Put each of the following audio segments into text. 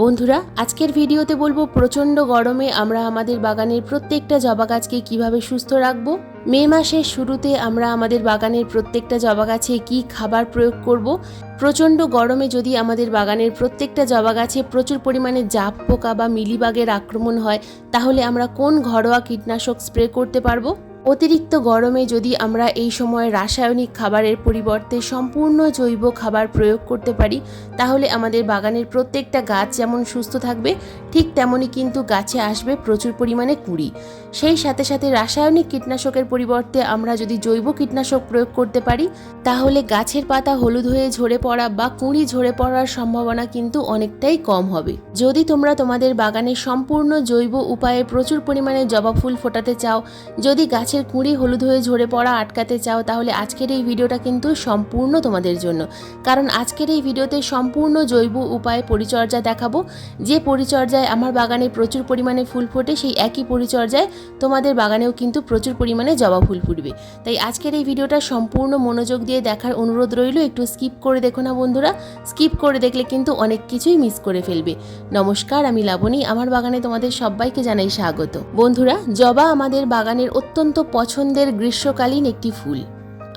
বন্ধুরা, আজকের ভিডিওতে বলবো প্রচণ্ড গরমে আমরা আমাদের বাগানের প্রত্যেকটা জবা গাছকে কিভাবে সুস্থ রাখবো। মে মাসের শুরুতে আমরা আমাদের বাগানের প্রত্যেকটা জবা গাছে কী খাবার প্রয়োগ করব। প্রচণ্ড গরমে যদি আমাদের বাগানের প্রত্যেকটা জবা গাছে প্রচুর পরিমাণে জাপ পোকা বা মিলিবাগের আক্রমণ হয়, তাহলে আমরা কোন ঘরোয়া কীটনাশক স্প্রে করতে পারবো। অতিরিক্ত গরমে যদি আমরা এই সময় রাসায়নিক খাবারের পরিবর্তে সম্পূর্ণ জৈব খাবার প্রয়োগ করতে পারি, তাহলে আমাদের বাগানের প্রত্যেকটা গাছ যেমন সুস্থ থাকবে, ঠিক তেমনই কিন্তু গাছে আসবে প্রচুর পরিমাণে কুঁড়ি। সেই সাথে সাথে রাসায়নিক কীটনাশকের পরিবর্তে আমরা যদি জৈব কীটনাশক প্রয়োগ করতে পারি, তাহলে গাছের পাতা হলুদ হয়ে ঝরে পড়া বা কুঁড়ি ঝরে পড়ার সম্ভাবনা কিন্তু অনেকটাই কম হবে। যদি তোমরা তোমাদের বাগানে সম্পূর্ণ জৈব উপায়ে প্রচুর পরিমাণে জবা ফুল ফোটাতে চাও, যদি গাছের কুঁড়ি হলুদ হয়ে ঝরে পড়া আটকাতে চাও, তাহলে আজকের এই ভিডিওটা কিন্তু সম্পূর্ণ তোমাদের জন্য। কারণ আজকের এই ভিডিওতে সম্পূর্ণ জৈব উপায়ে পরিচর্যা দেখাবো। যে পরিচর্যায় আমার বাগানে প্রচুর পরিমাণে ফুল ফোটে, সেই একই পরিচর্যায় তোমাদের বাগানেও কিন্তু প্রচুর পরিমাণে জবা ফুল ফুটবে। তাই আজকের এই ভিডিওটা সম্পূর্ণ মনোযোগ দিয়ে দেখার অনুরোধ রইল। একটু স্কিপ করে দেখো না বন্ধুরা, স্কিপ করে দেখলে কিন্তু অনেক কিছুই মিস করে ফেলবে। নমস্কার, আমি লাবণী, আমার বাগানে তোমাদের সবাইকে জানাই স্বাগত। বন্ধুরা, জবা আমাদের বাগানের অত্যন্ত পছন্দের গ্রীষ্মকালীন একটি ফুল।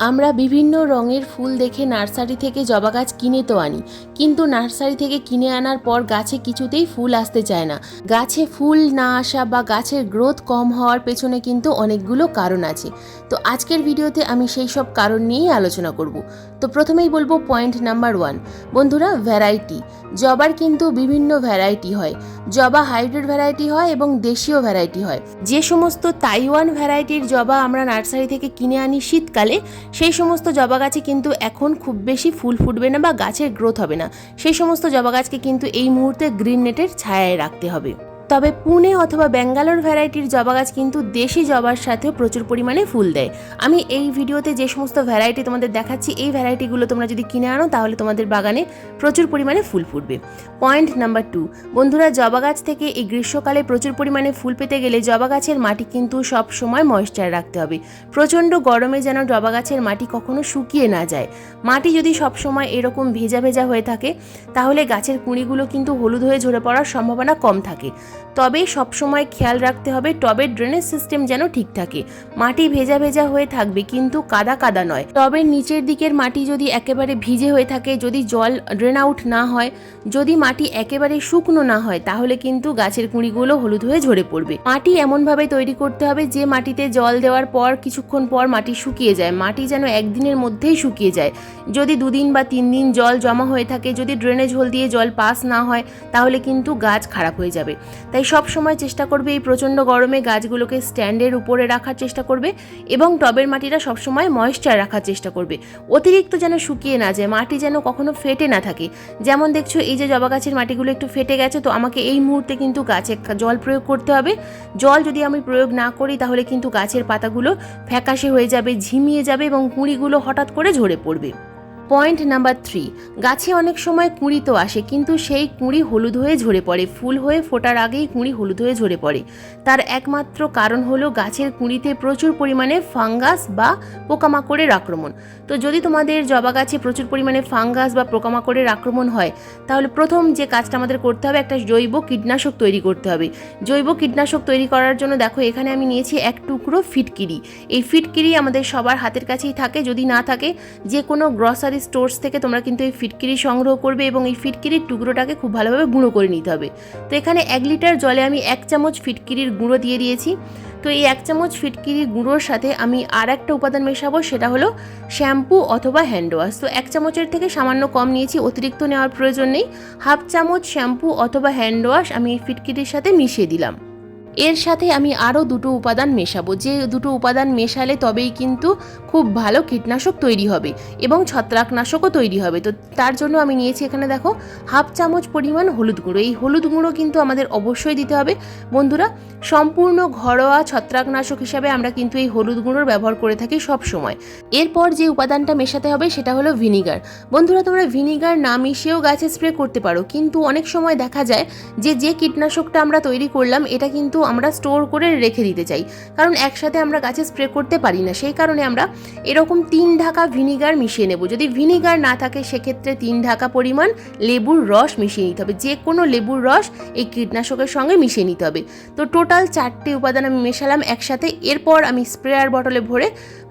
আমরা বিভিন্ন রঙের ফুল দেখে নার্সারি থেকে জবা গাছ কিনে তো আনি, কিন্তু নার্সারি থেকে কিনে আনার পর গাছে কিছুতেই ফুল আসতে চায় না। গাছে ফুল না আসা বা গাছের গ্রোথ কম হওয়ার পেছনে কিন্তু অনেকগুলো কারণ আছে। তো আজকের ভিডিওতে আমি সেই সব কারণ নিয়েই আলোচনা করব। তো প্রথমেই বলবো পয়েন্ট নাম্বার 1, বন্ধুরা, ভ্যারাইটি। জবার কিন্তু বিভিন্ন ভ্যারাইটি হয়। জবা হাইব্রিড ভ্যারাইটি হয় এবং দেশীয় ভ্যারাইটি হয়। যে সমস্ত তাইওয়ান ভ্যারাইটির জবা আমরা নার্সারি থেকে কিনে আনি শীতকালে, সেই সমস্ত জবা গাছে কিন্তু এখন খুব বেশি ফুল ফুটবে না বা গাছের গ্রোথ হবে না। সেই সমস্ত জবা গাছকে কিন্তু এই মুহূর্তে গ্রিন নেটের ছায়ায় রাখতে হবে। তবে পুনে অথবা ব্যাঙ্গালোর ভ্যারাইটির জবা গাছ কিন্তু দেশি জবার সাথেও প্রচুর পরিমাণে ফুল দেয়। আমি এই ভিডিওতে যে সমস্ত ভ্যারাইটি তোমাদের দেখাচ্ছি, এই ভ্যারাইটিগুলো তোমরা যদি কিনে আনো, তাহলে তোমাদের বাগানে প্রচুর পরিমাণে ফুল ফুটবে। পয়েন্ট নাম্বার 2, বন্ধুরা, জবা গাছ থেকে এই গ্রীষ্মকালে প্রচুর পরিমাণে ফুল পেতে গেলে জবা গাছের মাটি কিন্তু সব সময় ময়েশ্চার রাখতে হবে। প্রচণ্ড গরমে যেন জবা গাছের মাটি কখনো শুকিয়ে না যায়। মাটি যদি সব সময় এরকম ভেজা ভেজা হয়ে থাকে, তাহলে গাছের কুঁড়িগুলো কিন্তু হলুদ হয়ে ঝরে পড়ার সম্ভাবনা কম থাকে। তবে সবসময় খেয়াল রাখতে হবে টবের ড্রেনেজ সিস্টেম যেন ঠিক থাকে। মাটি ভেজা ভেজা হয়ে থাকবে, কিন্তু কাদা কাদা নয়। টবের নিচের দিকের মাটি যদি একেবারে ভিজে হয়ে থাকে, যদি জল ড্রেন আউট না হয়, যদি মাটি একেবারে শুকনো না হয়, তাহলে কিন্তু গাছের কুঁড়িগুলো হলুদ হয়ে ঝরে পড়বে। মাটি এমনভাবে তৈরি করতে হবে যে মাটিতে জল দেওয়ার পর কিছুক্ষণ পর মাটি শুকিয়ে যায়। মাটি যেন একদিনের মধ্যেই শুকিয়ে যায়। যদি 2 দিন বা 3 দিন জল জমা হয়ে থাকে, যদি ড্রেনেজ হোল দিয়ে জল পাস না হয়, তাহলে কিন্তু গাছ খারাপ হয়ে যাবে। তাই সব সময় চেষ্টা করবে এই প্রচণ্ড গরমে গাছগুলোকে স্ট্যান্ডের উপরে রাখার চেষ্টা করবে এবং টবের মাটিটা সবসময় ময়েশ্চার রাখার চেষ্টা করবে। অতিরিক্ত যেন শুকিয়ে না যায়, মাটি যেন কখনো ফেটে না থাকে। যেমন দেখছো, এই যে জবা গাছের মাটিগুলো একটু ফেটে গেছে, তো আমাকে এই মুহূর্তে কিন্তু গাছে জল প্রয়োগ করতে হবে। জল যদি আমি প্রয়োগ না করি, তাহলে কিন্তু গাছের পাতাগুলো ফ্যাকাশে হয়ে যাবে, ঝিমিয়ে যাবে এবং কুঁড়িগুলো হঠাৎ করে ঝরে পড়বে। পয়েন্ট নাম্বার 3, গাছে অনেক সময় কুঁড়ি তো আসে, কিন্তু সেই কুঁড়ি হলুদ হয়ে ঝরে পড়ে। ফুল হয়ে ফোটার আগেই কুঁড়ি হলুদ হয়ে ঝরে পড়ে। তার একমাত্র কারণ হলো গাছের কুঁড়িতে প্রচুর পরিমাণে ফাঙ্গাস বা পোকামাকড়ের আক্রমণ। তো যদি তোমাদের জবা গাছে প্রচুর পরিমাণে ফাঙ্গাস বা পোকামাকড়ের আক্রমণ হয়, তাহলে প্রথম যে কাজটা আমাদের করতে হবে, একটা জৈব কীটনাশক তৈরি করতে হবে। জৈব কীটনাশক তৈরি করার জন্য দেখো, এখানে আমি নিয়েছি 1 টুকরো ফিটকিরি। এই ফিটকিরি আমাদের সবার হাতের কাছেই থাকে। যদি না থাকে, যে কোনো গ্রসারি স্টোর্স থেকে তোমরা কিন্তু এই ফিটকিরি সংগ্রহ করবে এবং এই ফিটকিরির টুকরোটাকে খুব ভালোভাবে গুঁড়ো করে নিতে হবে। তো এখানে 1 লিটার জলে আমি 1 চামচ ফিটকিরির গুঁড়ো দিয়ে দিয়েছি। তো এই 1 চামচ ফিটকিরির গুঁড়োর সাথে আমি আর একটা উপাদান মেশাবো, সেটা হলো শ্যাম্পু অথবা হ্যান্ড ওয়াশ। তো 1 চামচের থেকে সামান্য কম নিয়েছি, অতিরিক্ত নেওয়ার প্রয়োজন নেই। হাফ চামচ শ্যাম্পু অথবা হ্যান্ড ওয়াশ আমি এই ফিটকিরির সাথে মিশিয়ে দিলাম। এর সাথে আমি আরও 2টো উপাদান মেশাবো। যে 2টো উপাদান মেশালে তবেই কিন্তু খুব ভালো কীটনাশক তৈরি হবে এবং ছত্রাকনাশকও তৈরি হবে। তো তার জন্য আমি নিয়েছি এখানে দেখো হাফ চামচ পরিমাণ হলুদ গুঁড়ো। এই হলুদ গুঁড়ো কিন্তু আমাদের অবশ্যই দিতে হবে। বন্ধুরা, সম্পূর্ণ ঘরোয়া ছত্রাকনাশক হিসাবে আমরা কিন্তু এই হলুদ গুঁড়োর ব্যবহার করে থাকি সব সময়। এরপর যে উপাদানটা মেশাতে হবে সেটা হলো ভিনিগার। বন্ধুরা, তোমরা ভিনিগার না মিশিয়েও গাছে স্প্রে করতে পারো, কিন্তু অনেক সময় দেখা যায় যে কীটনাশকটা আমরা তৈরি করলাম, এটা কিন্তু আমরা স্টোর করে রেখে দিতে চাই, কারণ একসাথে আমরা গাছে স্প্রে করতে পারি না। সেই কারণে আমরা এরকম 3 ঢাকা ভিনিগার মিশিয়ে নেব। যদি ভিনিগার না থাকে সেক্ষেত্রে 3 ঢাকা পরিমাণ লেবুর রস মিশিয়ে নিতে হবে। যে কোনো লেবুর রস এই কীটনাশকের সঙ্গে মিশিয়ে নিতে হবে। তো টোটাল 4টে উপাদান আমি মেশালাম একসাথে। এরপর আমি স্প্রেয়ার বটলে ভরে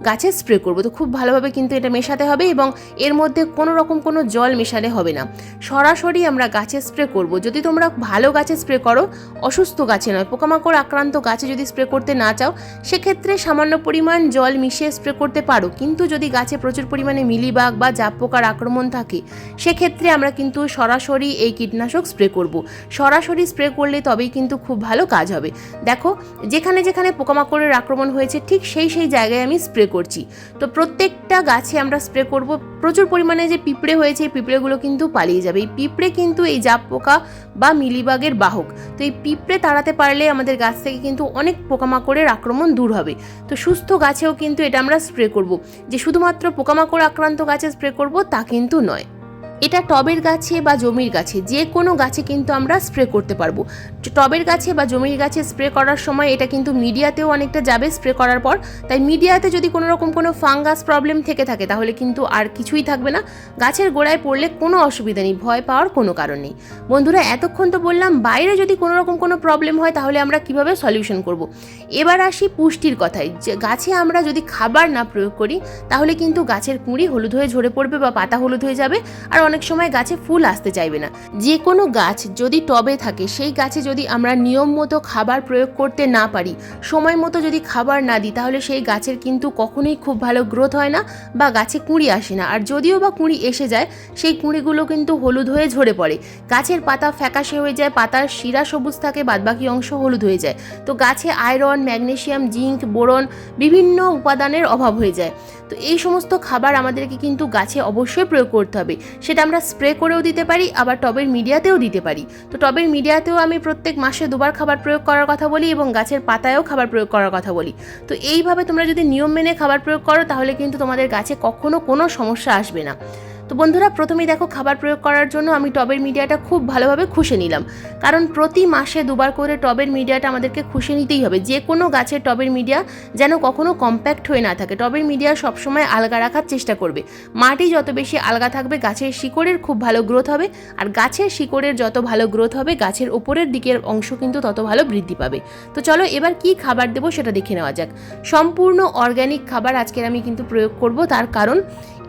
গাছে স্প্রে করব। তো খুব ভালোভাবে কিন্তু এটা মেশাতে হবে এবং এর মধ্যে কোনো রকম কোনো জল মেশালে হবে না, সরাসরি আমরা গাছে স্প্রে করব। যদি তোমরা ভালো গাছে স্প্রে করো, অসুস্থ গাছে নয়, পোকামাকড় আক্রান্ত গাছে যদি স্প্রে করতে না চাও সেক্ষেত্রে সামান্য পরিমাণ জল মিশিয়ে স্প্রে করতে পারো। কিন্তু যদি গাছে প্রচুর পরিমাণে মিলিবাগ বা জাপ পোকার আক্রমণ থাকে সেক্ষেত্রে আমরা কিন্তু সরাসরি এই কীটনাশক স্প্রে করব। সরাসরি স্প্রে করলে তবেই কিন্তু খুব ভালো কাজ হবে। দেখো, যেখানে যেখানে পোকামাকড়ের আক্রমণ হয়েছে ঠিক সেই জায়গায় আমি স্প্রে করছি। তো প্রত্যেকটা গাছে আমরা স্প্রে করব। প্রচুর পরিমাণে যে পিঁপড়ে হয়েছে এই পিঁপড়েগুলো কিন্তু পালিয়ে যাবে। এই পিঁপড়ে কিন্তু এই জাপ পোকা বা মিলিবাগের বাহক। তো এই পিঁপড়ে তাড়াতে পারলে আমাদের গাছ থেকে কিন্তু অনেক পোকামাকড়ের আক্রমণ দূর হবে। তো সুস্থ গাছেও কিন্তু এটা আমরা স্প্রে করব। যে শুধুমাত্র পোকামাকড় আক্রান্ত গাছে স্প্রে করব তা কিন্তু নয়। এটা টবের গাছে বা জমির গাছে যে কোনো গাছে কিন্তু আমরা স্প্রে করতে পারবো। টবের গাছে বা জমির গাছে স্প্রে করার সময় এটা কিন্তু মিডিয়াতেও অনেকটা যাবে স্প্রে করার পর। তাই মিডিয়াতে যদি কোনো রকম কোনো ফাঙ্গাস প্রবলেম থেকে থাকে তাহলে কিন্তু আর কিছুই থাকবে না, গাছের গোড়ায় পড়লে কোনো অসুবিধা নেই, ভয় পাওয়ার কোনো কারণ নেই। বন্ধুরা, এতক্ষণ তো বললাম বাইরে যদি কোনো রকম কোনো প্রবলেম হয় তাহলে আমরা কিভাবে সলিউশন করব। এবার আসি পুষ্টির কথায়। যে গাছে আমরা যদি খাবার না প্রয়োগ করি তাহলে কিন্তু গাছের কুঁড়ি হলুদ হয়ে ঝরে পড়বে বা পাতা হলুদ হয়ে যাবে, আর অনেক সময় গাছে ফুল আসতে চাইবে না। যে কোনো গাছ যদি টবে থাকে সেই গাছে যদি আমরা নিয়ম মতো খাবার প্রয়োগ করতে না পারি, সময় মতো যদি খাবার না দিই তাহলে সেই গাছের কিন্তু কখনোই খুব ভালো গ্রোথ হয় না বা গাছে কুঁড়ি আসে না। আর যদিও বা কুঁড়ি এসে যায় সেই কুঁড়িগুলো কিন্তু হলুদ হয়ে ঝরে পড়ে, গাছের পাতা ফ্যাকাশে হয়ে যায়, পাতার শিরা সবুজ থাকে, বাদবাকি অংশ হলুদ হয়ে যায়। তো গাছে আয়রন, ম্যাগনেসিয়াম, জিঙ্ক, বোরন বিভিন্ন উপাদানের অভাব হয়ে যায়। তো এই সমস্ত খাবার আমাদেরকে কিন্তু গাছে অবশ্যই প্রয়োগ করতে হবে। সেটা আমরা স্প্রে করেও দিতে পারি, আবার টবের মিডিয়াতেও দিতে পারি। তো টবের মিডিয়াতেও আমি প্রত্যেক মাসে 2বার খাবার প্রয়োগ করার কথা বলি এবং গাছের পাতায়ও খাবার প্রয়োগ করার কথা বলি। তো এইভাবে তোমরা যদি নিয়ম মেনে খাবার প্রয়োগ করো তাহলে কিন্তু তোমাদের গাছে কখনো কোনো সমস্যা আসবে না। তো বন্ধুরা, প্রথমেই দেখো খাবার প্রয়োগ করার জন্য আমি টবের মিডিয়াটা খুব ভালোভাবে খুশে নিলাম, কারণ প্রতি মাসে 2বার করে টবের মিডিয়াটা আমাদেরকে খুশে নিতেই হবে। যে কোনো গাছের টবের মিডিয়া যেন কখনো কম্প্যাক্ট হয়ে না থাকে। টবের মিডিয়া সবসময় আলগা রাখার চেষ্টা করবে। মাটি যত বেশি আলগা থাকবে গাছের শিকড়ের খুব ভালো গ্রোথ হবে, আর গাছের শিকড়ের যত ভালো গ্রোথ হবে গাছের ওপরের দিকের অংশ কিন্তু তত ভালো বৃদ্ধি পাবে। তো চলো এবার কি খাবার দেবো সেটা দেখে নেওয়া যাক। সম্পূর্ণ অর্গ্যানিক খাবার আজকের আমি কিন্তু প্রয়োগ করব, তার কারণ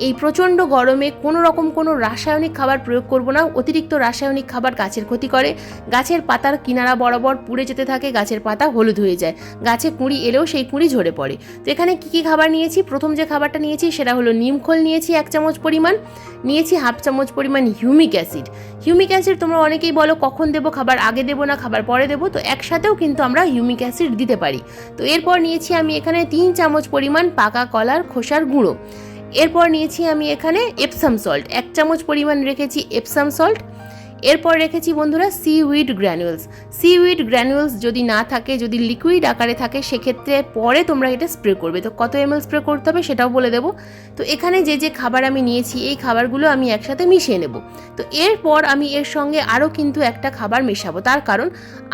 এই প্রচণ্ড গরমে কোনো রকম কোনো রাসায়নিক খাবার প্রয়োগ করব না। অতিরিক্ত রাসায়নিক খাবার গাছের ক্ষতি করে, গাছের পাতার কিনারা বরাবর পুড়ে যেতে থাকে, গাছের পাতা হলুদ হয়ে যায়, গাছে কুঁড়ি এলেও সেই কুঁড়ি ঝরে পড়ে। তো এখানে কী খাবার নিয়েছি, প্রথম যে খাবারটা নিয়েছি সেটা হলো নিমখোল নিয়েছি 1 চামচ পরিমাণ, নিয়েছি 1/2 চামচ পরিমাণ হিউমিক অ্যাসিড। হিউমিক অ্যাসিড তোমরা অনেকেই বলো কখন দেবো, খাবার আগে দেবো না খাবার পরে দেবো, তো একসাথেও কিন্তু আমরা হিউমিক অ্যাসিড দিতে পারি। তো এরপর নিয়েছি আমি এখানে 3 চামচ পরিমাণ পাকা কলার খোসার গুঁড়ো। এরপর নিয়েছি আমি এখানে এপসাম সল্ট, 1 চামচ পরিমাণ রেখেছি এপসাম সল্ট। এরপর রেখেছি বন্ধুরা সিউইড গ্র্যানুয়েলস। সিউইড গ্র্যানুয়েলস যদি না থাকে, যদি লিকুইড আকারে থাকে সেক্ষেত্রে পরে তোমরা এটা স্প্রে করবে। তো কত ml স্প্রে করতে হবে সেটাও বলে দেবো। তো এখানে যে খাবার আমি নিয়েছি এই খাবারগুলো আমি একসাথে মিশিয়ে নেব। তো এরপর আমি এর সঙ্গে আরও কিন্তু একটা খাবার মেশাবো, তার কারণ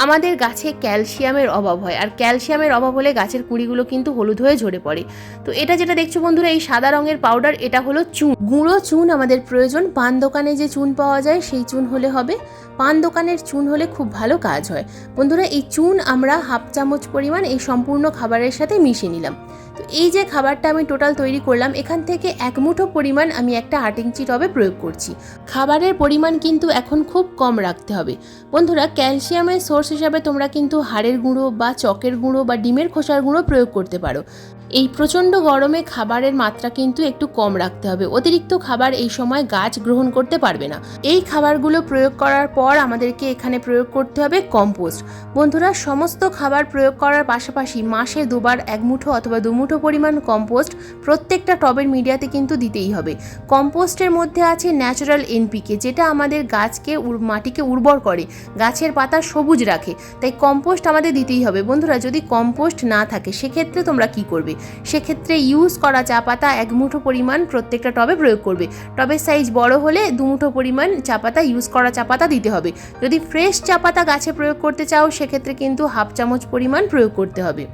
আমাদের গাছে ক্যালসিয়ামের অভাব হয়, আর ক্যালসিয়ামের অভাব হলে গাছের কুঁড়িগুলো কিন্তু হলুদ হয়ে ঝরে পড়ে। তো এটা যেটা দেখছো বন্ধুরা, এই সাদা রঙের পাউডার, এটা হলো চুন, গুঁড়ো চুন আমাদের প্রয়োজন। পান দোকানে যে চুন পাওয়া যায় সেই চুন হলে হবে, পান দোকানের চুন হলে খুব ভালো কাজ হয়। বন্ধুরা, এই চুন আমরা 1/2 চামচ পরিমাণ এই সম্পূর্ণ খাবারের সাথে মিশিয়ে নিলাম। তো এই যে খাবারটা আমি টোটাল তৈরি করলাম, এখান থেকে 1 মুঠো পরিমাণ আমি একটা 8 ইঞ্চি টবে প্রয়োগ করছি। খাবারের পরিমাণ কিন্তু এখন খুব কম রাখতে হবে। বন্ধুরা, ক্যালসিয়ামের সোর্স হিসাবে তোমরা কিন্তু হাড়ের গুঁড়ো বা চকের গুঁড়ো বা ডিমের খোসার গুঁড়ো প্রয়োগ করতে পারো। এই প্রচণ্ড গরমে খাবারের মাত্রা কিন্তু একটু কম রাখতে হবে, অতিরিক্ত খাবার এই সময় গাছ গ্রহণ করতে পারবে না। এই খাবারগুলো প্রয়োগ করার পর আমাদেরকে এখানে প্রয়োগ করতে হবে কম্পোস্ট। বন্ধুরা, সমস্ত খাবার প্রয়োগ করার পাশাপাশি মাসে 2বার 1 মুঠো অথবা 2 মুঠো পরিমাণ কম্পোস্ট প্রত্যেকটা টবের মিডিয়াতে কিন্তু দিতেই হবে। কম্পোস্টের মধ্যে আছে ন্যাচারাল এনপিকে, যেটা আমাদের গাছকে মাটিকে উর্বর করে, গাছের পাতা সবুজ রাখে, তাই কম্পোস্ট আমাদের দিতেই হবে। বন্ধুরা, যদি কম্পোস্ট না থাকে সেক্ষেত্রে তোমরা কি করবে, সেক্ষেত্রে ইউজ করা চা পাতা 1 মুঠো পরিমাণ প্রত্যেকটা টবে প্রয়োগ করবে। টবের সাইজ বড় হলে 2 মুঠো পরিমাণ চা পাতা, ইউজ করা চা পাতা দিতে হবে। যদি ফ্রেশ চা পাতা গাছে প্রয়োগ করতে চাও সেক্ষেত্রে কিন্তু হাফ চামচ পরিমাণ প্রয়োগ করতে হবে।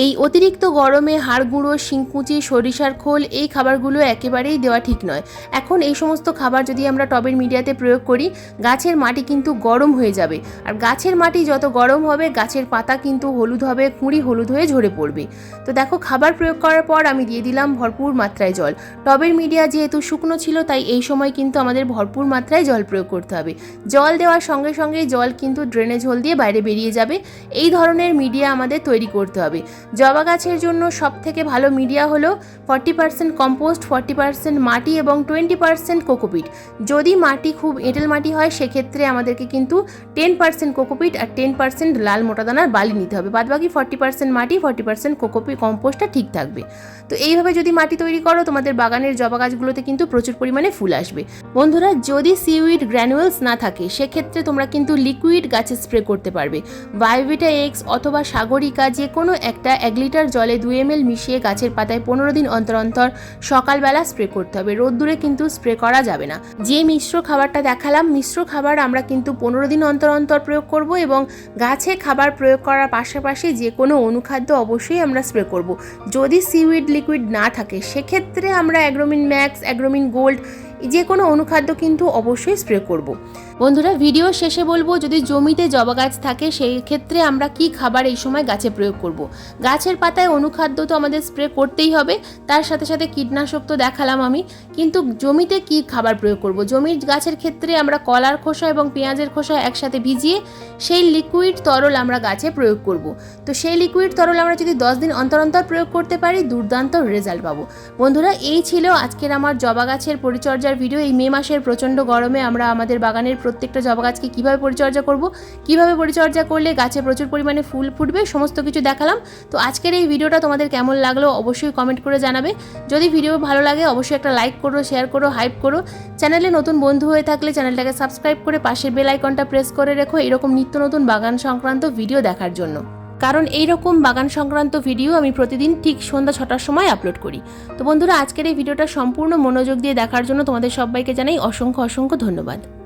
এই অতিরিক্ত গরমে হাড় গুঁড়ো, শিংকুচি, সরিষার খোল এই খাবারগুলো একেবারেই দেওয়া ঠিক নয়। এখন এই সমস্ত খাবার যদি আমরা টবের মিডিয়াতে প্রয়োগ করি, গাছের মাটি কিন্তু গরম হয়ে যাবে, আর গাছের মাটি যত গরম হবে গাছের পাতা কিন্তু হলুদ হবে, কুঁড়ি হলুদ হয়ে ঝরে পড়বে। তো দেখো, খাবার প্রয়োগ করার পর আমি দিয়ে দিলাম ভরপুর মাত্রায় জল। টবের মিডিয়া যেহেতু শুকনো ছিল তাই এই সময় কিন্তু আমাদের ভরপুর মাত্রায় জল প্রয়োগ করতে হবে। জল দেওয়ার সঙ্গে সঙ্গে জল কিন্তু ড্রেনেজ হোল দিয়ে বাইরে বেরিয়ে যাবে। এই ধরনের মিডিয়া আমাদের তৈরি করতে হবে। জবা গাছের জন্য সবথেকে ভালো মিডিয়া হলো 40% কম্পোস্ট, 40% মাটি এবং 20% কোকোপিট। যদি মাটি খুব এঁটেল মাটি হয় সেক্ষেত্রে আমাদেরকে কিন্তু 10% কোকোপিট আর 10% লাল মোটাদানার বালি নিতে হবে। বাদবাকি 40% মাটি, 40% কোকোপিট কম্পোস্টটা ঠিক থাকবে। তো এইভাবে যদি মাটি তৈরি করো তোমাদের বাগানের জবা গাছগুলোতে কিন্তু প্রচুর পরিমাণে ফুল আসবে। বন্ধুরা, যদি সিউইড গ্র্যানুয়েলস না থাকে সেক্ষেত্রে তোমরা কিন্তু লিকুইড গাছে স্প্রে করতে পারবে। বায়োভিটা এক্স অথবা সাগরিকা যে কোনো একটা 1 লিটার জলে 2 ml মিশিয়ে গাছের পাতায় 15 দিন অন্তর অন্তর সকালবেলা স্প্রে করতে হবে। রোদ্দুরে কিন্তু স্প্রে করা যাবে না। যে মিশ্র খাবারটা দেখালাম, মিশ্র খাবার আমরা কিন্তু 15 দিন অন্তর অন্তর প্রয়োগ করব এবং গাছে খাবার প্রয়োগ করার পাশাপাশি যে কোনো অনুখাদ্য অবশ্যই আমরা স্প্রে করব। যদি সিউইড লিকুইড না থাকে সেক্ষেত্রে আমরা অ্যাগ্রোমিন ম্যাক্স, অ্যাগ্রোমিন গোল্ড যে কোনো অনুখাদ্য কিন্তু অবশ্যই স্প্রে করব। বন্ধুরা, ভিডিও শেষে বলবো, যদি জমিতে জবা গাছ থাকে সেই ক্ষেত্রে আমরা কি খাবার এই সময় গাছে প্রয়োগ করব। গাছের পাতায় অনুখাদ্য তো আমাদের স্প্রে করতেই হবে, তার সাথে সাথে কীটনাশক তো দেখালাম আমি, কিন্তু জমিতে কি খাবার প্রয়োগ করব। জমির গাছের ক্ষেত্রে আমরা কলার খোসা এবং পেঁয়াজের খোসা একসাথে ভিজিয়ে সেই লিকুইড তরল আমরা গাছে প্রয়োগ করব। তো সেই লিকুইড তরল আমরা যদি 10 দিন অন্তর অন্তর প্রয়োগ করতে পারি দুর্দান্ত রেজাল্ট পাবো। বন্ধুরা, এই ছিল আজকের আমার জবা গাছের পরিচর্যার ভিডিও। এই মে মাসের প্রচণ্ড গরমে আমরা আমাদের বাগানের প্রত্যেকটা জবা গাছকে কীভাবে পরিচর্যা করব, কীভাবে পরিচর্যা করলে গাছে প্রচুর পরিমাণে ফুল ফুটবে, সমস্ত কিছু দেখালাম। তো আজকের এই ভিডিওটা তোমাদের কেমন লাগলো অবশ্যই কমেন্ট করে জানাবে। যদি ভিডিও ভালো লাগে অবশ্যই একটা লাইক করো, শেয়ার করো, হাইপ করো। চ্যানেলে নতুন বন্ধু হয়ে থাকলে চ্যানেলটাকে সাবস্ক্রাইব করে পাশের বেল আইকনটা প্রেস করে রেখো এরকম নিত্য নতুন বাগান সংক্রান্ত ভিডিও দেখার জন্য। কারণ এইরকম বাগান সংক্রান্ত ভিডিও আমি প্রতিদিন ঠিক সন্ধ্যা 6টার সময় আপলোড করি। তো বন্ধুরা, আজকের এই ভিডিওটা সম্পূর্ণ মনোযোগ দিয়ে দেখার জন্য তোমাদের সবাইকে জানাই অসংখ্য অসংখ্য ধন্যবাদ।